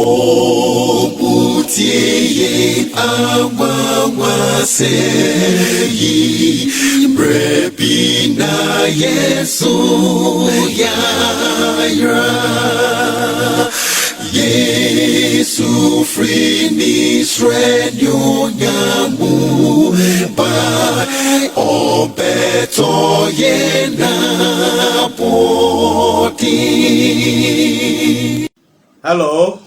Obutie amamwa seyi brebina Yesu yayra Yesu free Israel nyamu ba obeto yena poti. Hello.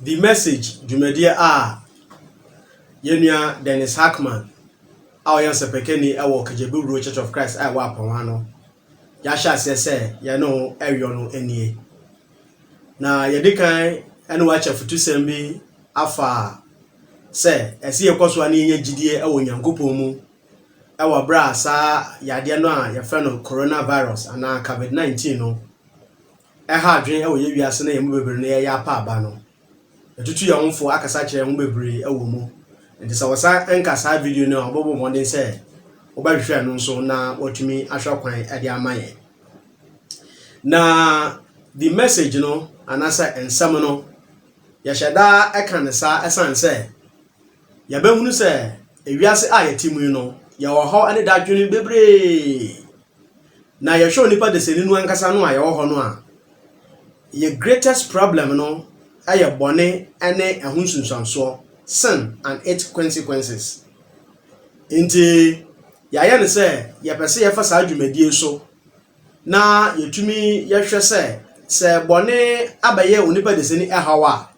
The message du media Yenua Dennis Hackman awoyan sepekeni ewo Kajebu Church of Christ wa apawano ya sha se ye no ewo no anie na yedikan ene wa chafutu sembi afa se esi yekoso ani nya gidie ewo Nyankopon mu ewo bra sa yade no a ye fe no coronavirus ana COVID-19 no ha adwen ewo ye wiase na ye mu bebre na ye ya pa aba no etutu ya wonfo akasa kire ho bebre ewo mu nti sa wasa enkasa video no obobo modern say obahwehwe no nso na watumi ahwa kwan ade amaye na the message no anasa ensam no ya sheda ekanesa esan say ya behunu say ewiase a yetimu no ya wo ho ane da adwene bebre na ya show nipa de seni no ankasa no a ya wo ho no a your greatest problem no aye bone ene ehunsunsanso sin and its consequences. Inti ya ne say ya pese ya fa sa adwumadie so na yetumi ya hwe se bone abaye onipa de seni ehawa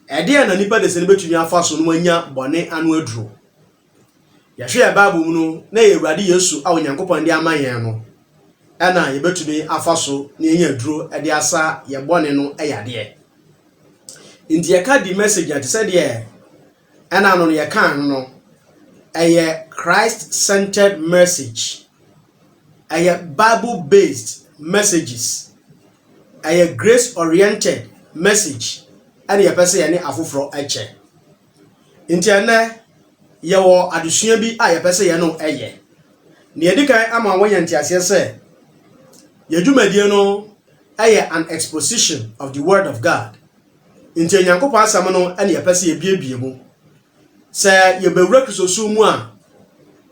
ede na nipa de seni betumi afa so no anya bone anu aduro ya hwe ya Bible mu no na ye Awurade Yesu a Onyankopon de amayen no ana ye betumi afa so na anya aduro ede asa ye bone no eyade Inti yaka di message ati said ye ena no yaka no eye Christ-centered message eye Bible-based messages eye grace-oriented message ene ye pese ye ne afoforo eche inti ene ye wo adusua bi a ye pese ye no eye ne edikan ama wanya ntiase se ye dwumadie no eye an exposition of the word of God. Inti Nyankopon asam no ene ye pese ye biebie mu se ye bewura Kristosum mu a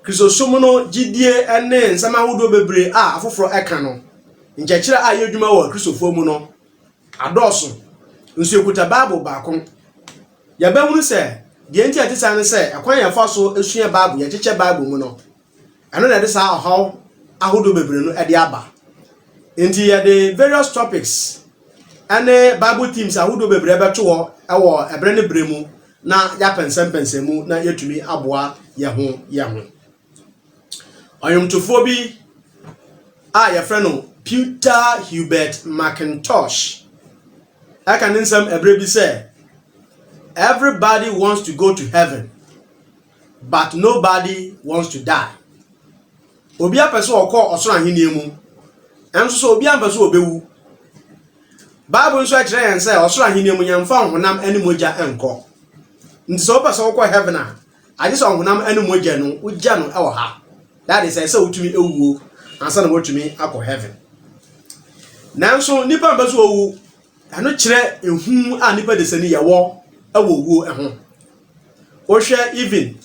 Kristosum no gidie ene nsama hodo bebre a afoforo eka no nkyekire a ye dwuma wo Kristofo mu no adoso nso ekuta Bible baako ye behunu se de enti atisa ne se ekwan ye fa so esua Bible ye kyeche Bible mu no eno na de sa ahaw ahodo bebre no ede aba inti ye the various topics ane Bible teams ahudo bebre beto wo ewo ebre ne bremu na ya pensempensemu na yetumi aboa ye ho oyomtofo bi a ye frɛ no Peter Hubert McIntosh aka nsam ebre bi say everybody wants to go to heaven but nobody wants to die. Obi apese okọ osoro ahene mu enso so obi ampese obewu Bible nso akire yen say osoro ahene mu nyamfa honam ene moja enko nti so pese okọ heaven a age so honam ene moja no ugya no ewo ha that is say utumi ewuo ansa na wotumi akọ heaven nanso nipa mbeso owu eno kire ehu a nipa de sani yewo ewo wuo eho o hwe even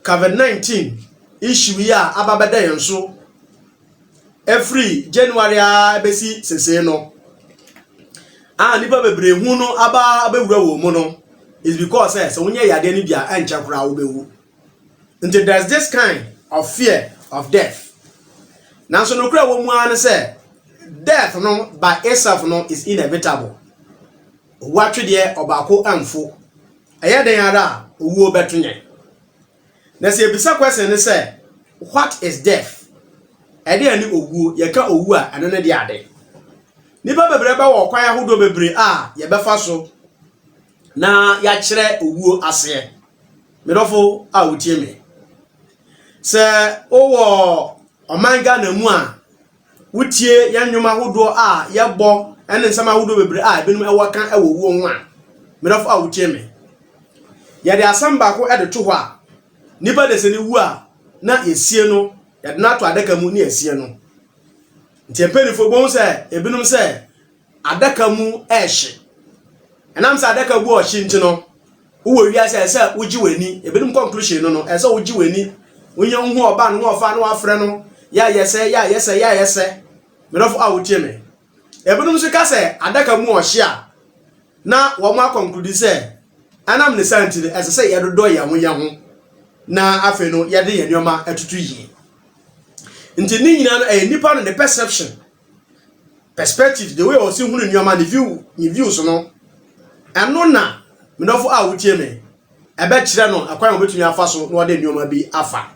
COVID-19 issue ya ababeda yen so every January a besi sese no nipa bebre hu no abewura wo mu no is because say wonye yade ni bia enche kura wo bewu. Until there's this kind of fear of death. Now so no kura wo mu an say death no by itself no is inevitable. Watwe de obako amfo eye den ara owu obetonye. Na se ebisa question ni say what is death? Ede ani owu ye ka owu a eno ne de ade. Nipa bebre ba wo kwan ahodo bebre a ye befa so na ya kire owuo ase medofo a wotie me se owo omanga na mu a wotie ya nwoma ahodo a ye bo ene nsama ahodo bebre a ebenum ewo kan ewo wuo ho a medofo a wotie me ye de asamba ko ede to ho a nipa de se ni wu a na esie no ye de na to adaka mu na esie no nti empenifo bon se ebinum se adaka mu ehye enam sa adaka bu ohyi ntino wo wiase se wogi wani ebenum conclusion no ese wogi wani wonya hu oba no ofa no afre no ya yese medofo awutie me ebenum so ka se adaka mu ohyi a na wo ma conclude se anam ne santire ese se yedodo ya wonya ho na afi no yede ye nyoma atutu yi nti ni nyina no nipa no the perception perspective the way o si hunu nyoma the views no eno na medofo awutie me ebe kire no akwan obetumi afa so na ode nyoma bi afa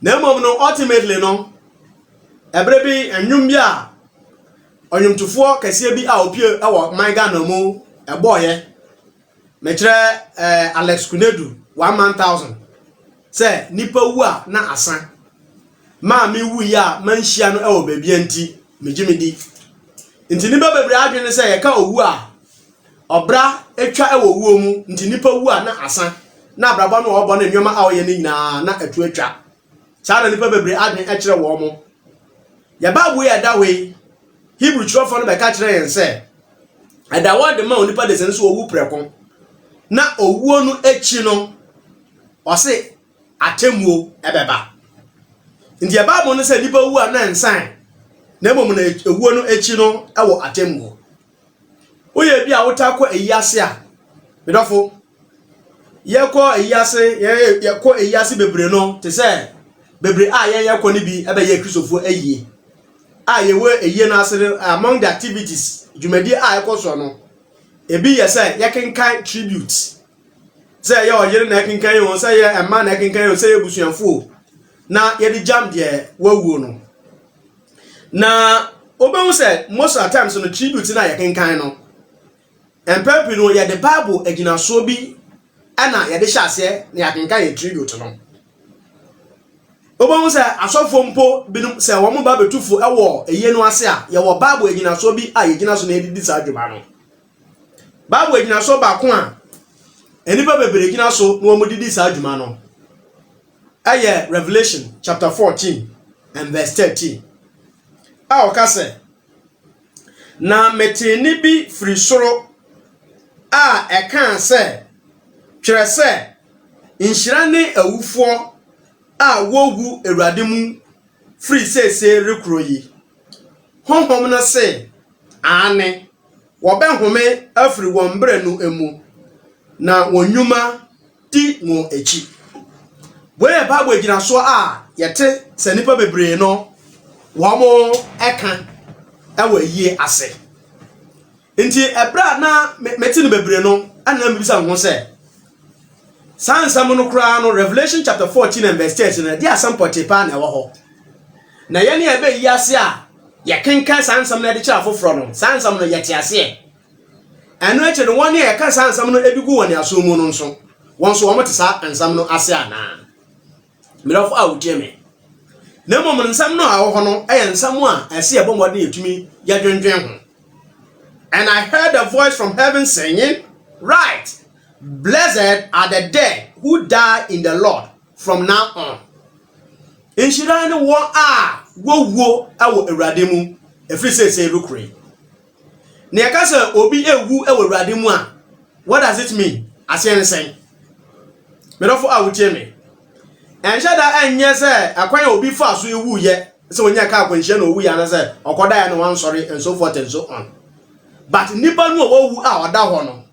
na emom no ultimately no ebre bi enwum bi a onyumtufo kase bi a opie ewo maiga na mu eboye me kire Alex Kunedu 1,000 say nipa wu a na asan ma me wu ya manhia no ewo babia nti megimedi nti nipa bebre adwene say ye ka owu a obra etwa ewo wuo mu nti nipa wu a na asan na abraba no obo na nwoma a oye ne nyina na atu atwa saa na nipa bebre adwene ekire wo mo ya babu ya da we Hebrew church no be ka kire yen say ada word ma onipa de sense owu preko na owuo no echi no ose atemuo ebeba ndi ya babu no say nipa wu a na nsan na emom na owuo no echi no ewo atemuo oye bi a wotakọ eyase a medofo yekọ eyase bebre no te say bebre a yekọ ni bi ebe ye kristofo ayie a yewe eyie na asere among the activities jumadi a yekọ so no ebi ye say yekenkan tribute say ye oyere na yekenkan yo say ye ema na yekenkan yo say ebusuanfo na ye di jam de wawuo no na obehu say most of the times no tribute na yekenkan no empepi no ye the Bible agina so bi ana ye de hyase na yakenkan ye tribute no obo say asofo mpo binum say wo mo ba betufo ewo eye no ase a ye wo Bible agina so bi a ye gina so na edidi sa adwuma no Bible agina so ba ko a enipa bebere gina so no mo didi sa adwuma no aye Revelation chapter 14 and verse 13 a o ka say na meteni bi firi soro a ekan se twere se inhyira ne awufo a wogu ewrade mu free sese rekro yi honhom na se ane wo ben home afiri wombre no emu na wonwuma ti mo echi we Bible agina so a yete se nipa bebre no wo mo eka ewa yie ase nti ebra na meti no bebre no ana mbisa ho se sansam no kra no Revelation chapter 14 and verse 10 na dia sampote pa na ewo ho na ye ne ebe yi ase a ye kenkan sansam na de kira foforo no sansam no yete ase eno eche no won ye kan sansam no ebigu woni aso mu no nso won so wo mete sa ansam no ase ana mirafo awuje me na mom nsam no awo ho no nsam a ase ye bomode yetumi ya dwendwen ho. And I heard a voice from heaven saying, right, blessed are the dead who die in the Lord from now on. Inshira ni wo a wo awo ewrade mu efri sese rukre. Ne yakasa obi ewu ewo ewrade mu a, what does it mean? Asien sen. Medofo awutie me. Enshada enye se akwan obi fa so ewu ye, se onya ka akwanhia na owu ya na se okoda ya no wan sorry and so forth and so on. But nipa no owu a oda ho no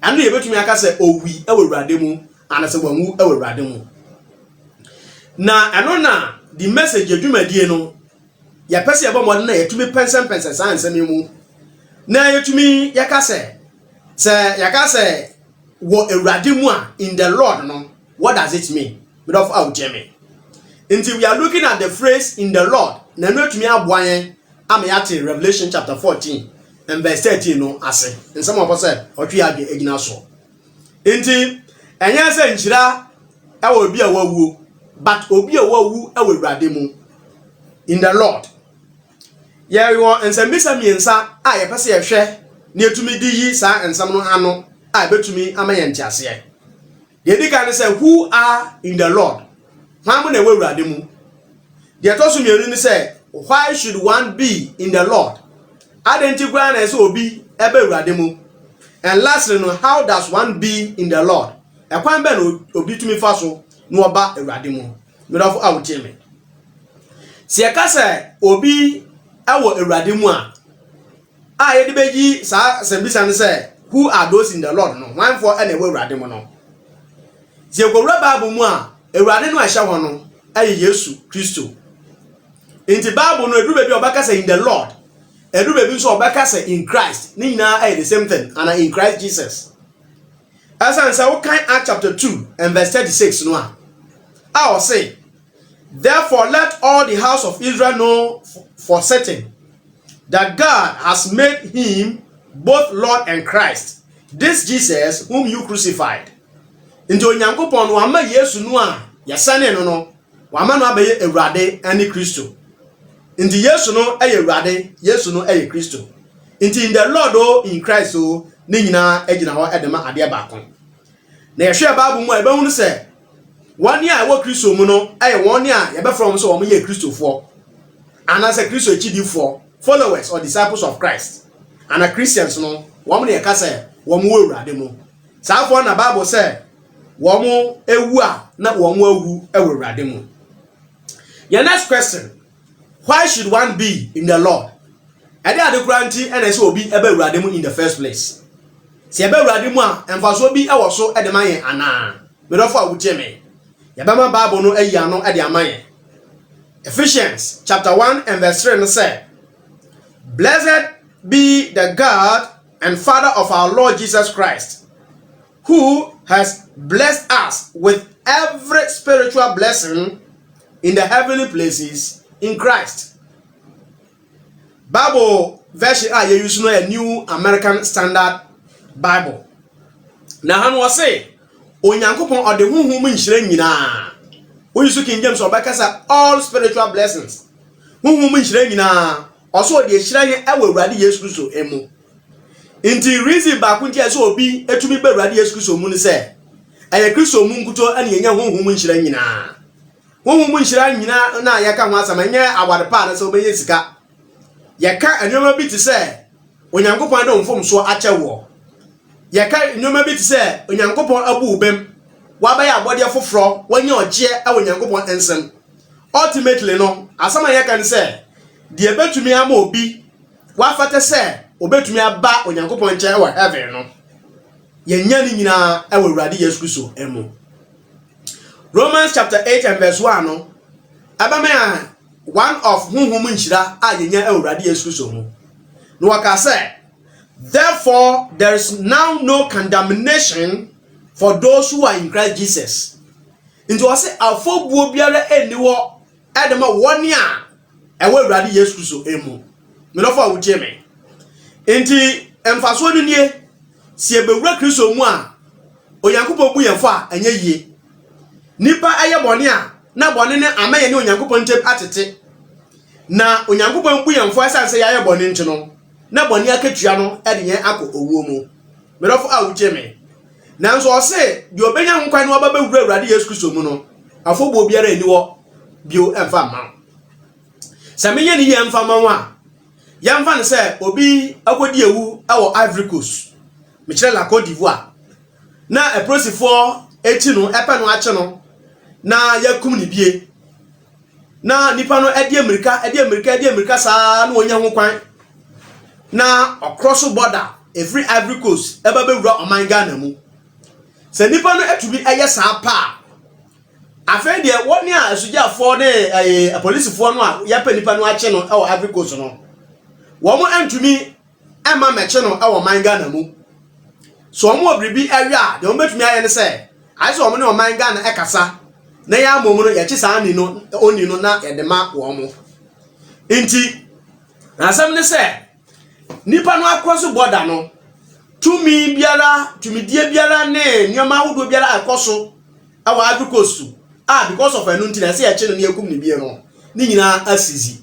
anu ye betumi aka se owi ewo ewrade mu ana se wanwu ewo ewrade mu na eno na the message edwumadie no ya pese ye bomode na yetumi pense sanse mu na yetumi yaka se wo ewrade mu a in the Lord no, what does it mean? Bit of out Jimmy. Until we are looking at the phrase in the Lord, na no tumi aboan am Revelation chapter 14 and verse 13 no ase. And some of us say otwi age egina so. Until enya se nchira e wo bi a wawu, but obi a wawu e wo ewrade mu in the Lord. Yeah, we want ensembisa miensa a ye pese ye hwe na etumi di yi sa ensam no ano a betumi amaye ntiase. The Edika say who are in the Lord. Why na we ewrade mu? The atosu mienu ni say why should one be in the Lord? Identify na say obi ebe ewrade mu. And lastly, no, how does one be in the Lord? A kwan be no obi tumi fa so no oba Awurade mu. Me dofo awutie me. Si e ka se obi awo Awurade mu a ye de beji sa sembisa ne se who are those in the Lord no? One for ene wo Awurade mu no. Si e ko wura Bible mu a Awurade no ahya ho no aye Yesu Kristo. Inti Bible no edu be bi obaka say in the Lord. Edu be bi so obaka say in Christ. Ni nyina aye the same thing and in Christ Jesus. As I say, what kind Acts chapter 2 and verse 36 no. I will say, therefore let all the house of Israel know for certain that God has made him both Lord and Christ, this Jesus whom you crucified. Into Onyankopon wa ma Yesu no a yasane no wa ma no abaye Awurade ani Kristo. Into Yesu no aye Awurade, Yesu no aye Kristo. Into in the Lord in Christ o ne nyina agina ho edema ade baako. Na yehwe Bible mu ebe hunu se wani a wo Kristo mu no aye woni a ye be from so wo ye Kristofo. Anase Kristo chidifo, followers or disciples of Christ. And a Christians no wo ne ka se wo mu Awurade mu. Saafo na Bible say wo mu ewu a na wo mu awu e Awurade mu. Your next question, why should one be in the Lord? Ade ade kranti ene se obi ebe Awurade mu in the first place. Si ebe Awurade mu a emfaso bi ewo so ede mayen ana. Me do fo awutie me. Ya ba ma Bible no ayi ano ede amayen. Ephesians chapter 1 and verse 3 say, blessed be the God and Father of our Lord Jesus Christ, who has blessed us with every spiritual blessing in the heavenly places in Christ. Bible version you use no a New American Standard Bible. Na han wo say Onyankopon ode huhum nhire nyina. We use King James obakasa all spiritual blessings. Huhum nhire nyina. Oso de ehira ye ewa Awurade Yesu Kristo emu. Inti reason ba kunti eso obi etumi be Awurade Yesu Kristo mu ni se eye Kristo mu nkuto ane yenya huhum nhire nyina. Huhum nhire nyina na yaka ho asama nye awade pa na se obeye sika. Yeka anyoma bi ti se Onyankopon de omfom so ache wo. Yeka anyoma bi ti se Onyankopon abu ubem wabaya abode foforo wanya oje e Onyankopon ensem. Ultimately no asama yeka ni se de betumi ama obi wafate se obetumi aba Onyankopon nche e heaven no yenya ni nyina e Awurade Yesu Kristo emu. Romans chapter 8 and verse 1 no abama one of huhum nhira a yenya Awurade Yesu Kristo mu. No waka say, therefore there is now no condemnation for those who are in Christ Jesus. Into say afobuo biara eniwo edema woni a ewe Awurade Yesu Kristo emu. Me no fa wutie me. Enti emfaso ni nie si ebewura Kristo mu a Onyankopon bu yemfo a anya yie. Nipa aye bone a na bone ne amaye ne Onyankopon ntem atete. Na Onyankopon bu yemfo asanse yaye bone nti no na bone akatua no edenye akọ owuo mu. Me no fa wutie me. Nanso o se de obenya nkwan no obaba wura Awurade Yesu Kristo mu no afọgbo biara eniwo bio emfa ma. Samenye ni ye emfa ma wa yamfa ne se obi akodi ewu ewo Ivory Coast me kire la Côte d'Ivoire na eprosifo eti no epe no ache no na yakum ni bie na nipa no edi America saa na onya ho kwan na across border every Ivory Coast eba bewura oman Ghana mu se nipa no etubi eye saa pa afa de woni a asujafo ne police fo no a ya pa nipa no ache no ewo Ivory Coast no wo mo antumi ema meche no ewo man Ghana mu so mo obribi awia de wo betumi aye ne se aise wo mo ne o man Ghana ekasa na ya momu no ye chi saa ni no oni no na ye de ma wo mo enti na asem ne se nipa no akroso border no tumi biara tumi die biara ne nyoma hodo biara akoso ewo Ivory Coast because of enu nti na se ye chi no ne yakum ni bie no ni nyina asizi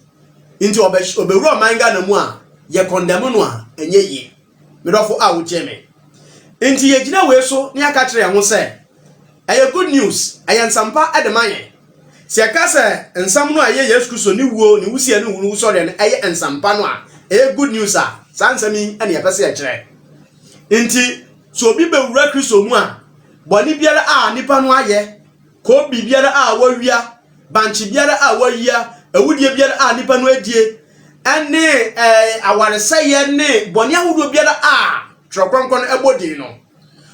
inti obewuro manga na mu a ye condemn no a enye yi me dofo a wo cheme inti ye gina we so ni aka kire ho se aye good news aye nsampa edemanye se aka se nsam no aye Yesu Kristo ni wuo ni wusie ni wunu so de aye nsampa no a aye good news a sansami ene ye pese ye kire Inti so bi bewura Kristo mu a boni biara a nipa no aye ko bi biara a wawia banchi biara a wawia ewudie biara a nipa no adie ene awareseye ne boni ahodo biara a trokronkron ebodi no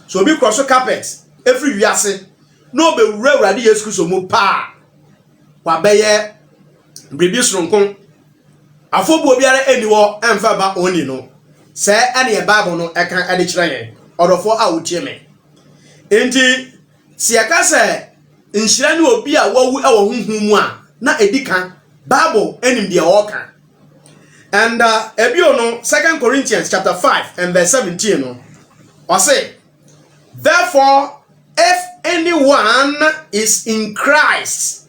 so bi cross carpet every wiase no bewura Awurade Yesu Kristo mu pa kwa beye bribi sronkon afobuo biara eniwo emfa ba oni no se ene ye Bible no eka ade kire yen odofo a wotie me enti siaka se nhyira ne obi a wawu e wo honhum mu a na edikan Bible enim de oka and ebio no 2 Corinthians chapter 5 and verse 17 no or say therefore if anyone is in Christ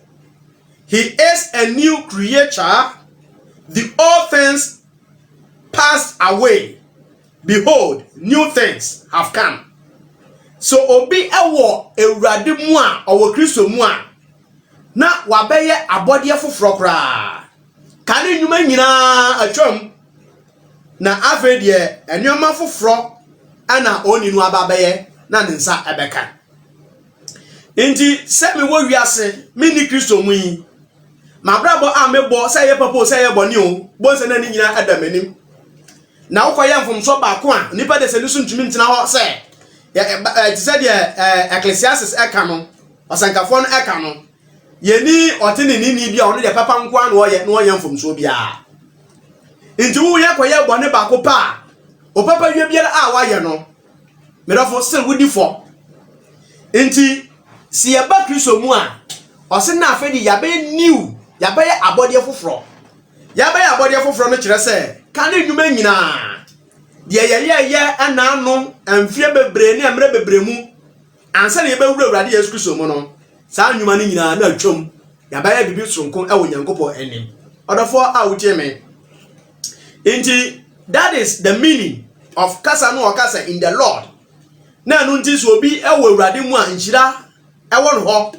he is a new creature, the old things passed away, behold new things have come. So obi ewo Awurade mu a owo Kristo mu a na wabeye abode foforo kra kane nyuma nyina atwam na afedie enwoma foforo ana oni nu ababeye na nensa ebeka enti se me wo wiase me ni Kristo mu yi mabrabo amebo se ye papo se ye boni o bonse na ni nyina adamanim na ukoye mfomso baako a nipa de se ni suntumi ntina ho se ti se de Ecclesiastes eka no osankafo no eka no yeni otene ni bia ono de papa nko an wo ye mfomso bia nti wo ye koye boni baako pa o papa wie bia a wa ye no medofo still wudi fo nti si ye ba Kristo mu a ose na afedi yabe new yabe abode foforo no kire se kan edwuma nyina de ye ana no amfie bebre ne amre bebre mu ansa na ye bewura Awurade Yesu Kristo mu no saa nwuma ni nyina na atwom yabe bibi sonko e wo Nyankopɔ enim odofo a wutie me enti that is the meaning of kasa no okasa in the Lord na no nti so obi e wo Awurade mu a nhyira e wo no ho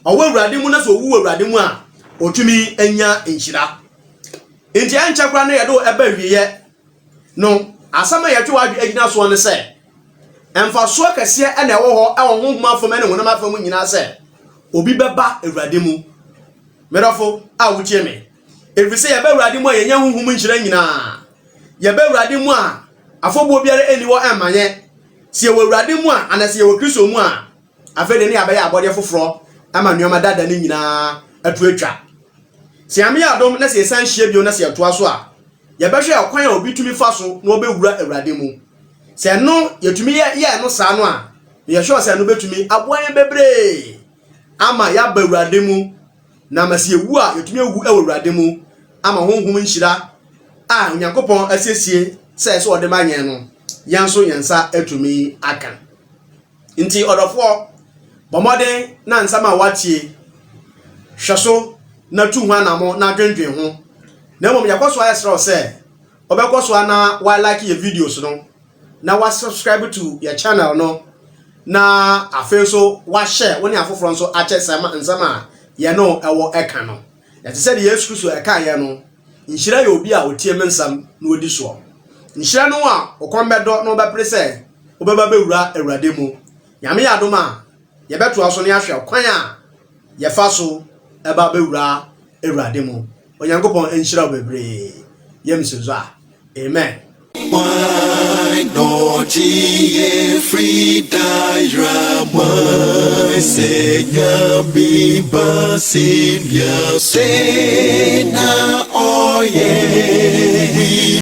owo Awurade mu na so wu Awurade mu a otumi anya nhyira enti anchakra na yedo eba wiye no asama yetwe wadwe agina so ne se emfa so kase e na ewo ho e wo honhom afom ene wonam afom nyina se obi beba Awurade mu merofo a wutie me efise yeba Awurade mu a yenya honhom nhyira nyina yeba Awurade mu a afobo biara eni wo emanye se yewo Awurade mu a anase yewo Kristo mu a afede ne abaya abode foforo ama nuoma dada ne nyina atu atwa se ame adom na se san hie bio na se to aso a ye behwe akwan a obi tumi fa so na obewura Awurade mu se no yetumi ye no sa no a ye hwe se no betumi aboan bebre ama ya ba Awurade mu na ma se ewu a yetumi ewu e Awurade mu ama honhom nhyira a Onyankopɔn asiesie se ode manyen no yanso yansa atumi aka nti odofo bomode na nsama watie hweso na tu hwa na mo na dwendwen ho na mom yakoso ayesra se obekoso na wa like your videos no na wa subscribe to your channel no na afenso wa share woni afoforo nso ache nsama ye no ewo eka no yete se de Yesu Kristo eka ye no nhyira ye obi a otie mensam na odi so nhyira no a okombedo no obepre se obeba bewura Awurade mu nyame ya adoma ye beto aso ne ahwe kwan a ye fa so eba bewura Awurade mu Onyankopɔn enhyira bebre yemsezo a amen. Why not ye free diorama Senya biba Savior say